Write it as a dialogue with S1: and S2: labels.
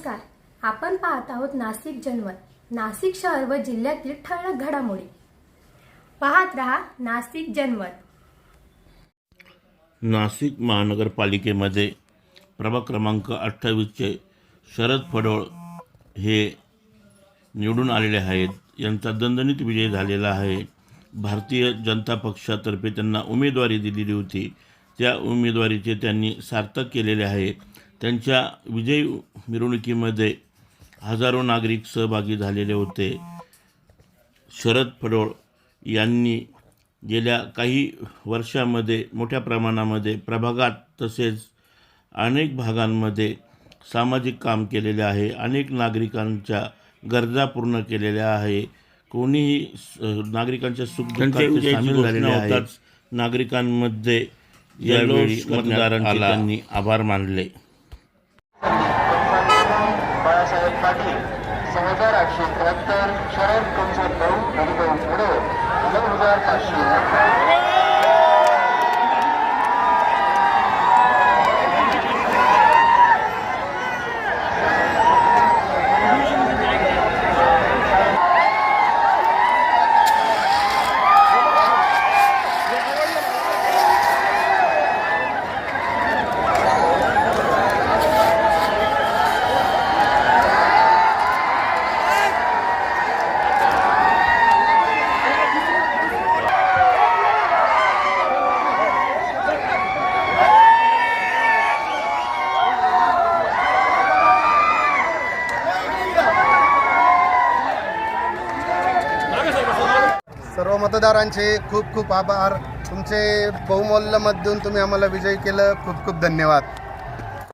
S1: नमस्कार. आपण पाहत आहोत नाशिक जनमत, नाशिक शहर व जिल्ह्यातील ठळक घडामोडी. पाहत रहा नाशिक जनमत.
S2: नाशिक महानगरपालिकेमध्ये प्रभाग क्रमांक 28चे शरद पडोळ हे निवडून आलेले आहेत. यांचा दणदणीत विजय झालेला आहे. भारतीय जनता पक्षातर्फे त्यांना उमेदवारी दिलेली होती. त्या उमेदवारीचे त्यांनी सार्थक केलेले आहे. त्यांच्या विजय मिरवणुकीमध्ये हजारो नागरिक सहभागी झालेले होते. शरद पडोळ यांनी गेल्या काही वर्षामध्ये मोठ्या प्रमाणामध्ये प्रभागात तसेच अनेक भागांमध्ये सामाजिक काम केलेले आहे. अनेक नागरिकांच्या गरजा पूर्ण केलेल्या आहे. कोणीही नागरिकांच्या सुखदुःखात सामील झालेले आहेत. नागरिकांमध्ये यावेळी मतदारांचे त्यांनी आभार मानले.
S3: बाळासाहेब पाटील 6873 शरद कंसात पुढे 9500.
S4: सर्व मतदारांचे खूप खूप आभार. तुमचे बहुमूल्य मत देऊन तुम्ही आम्हाला विजयी केलं. खूप खूप धन्यवाद.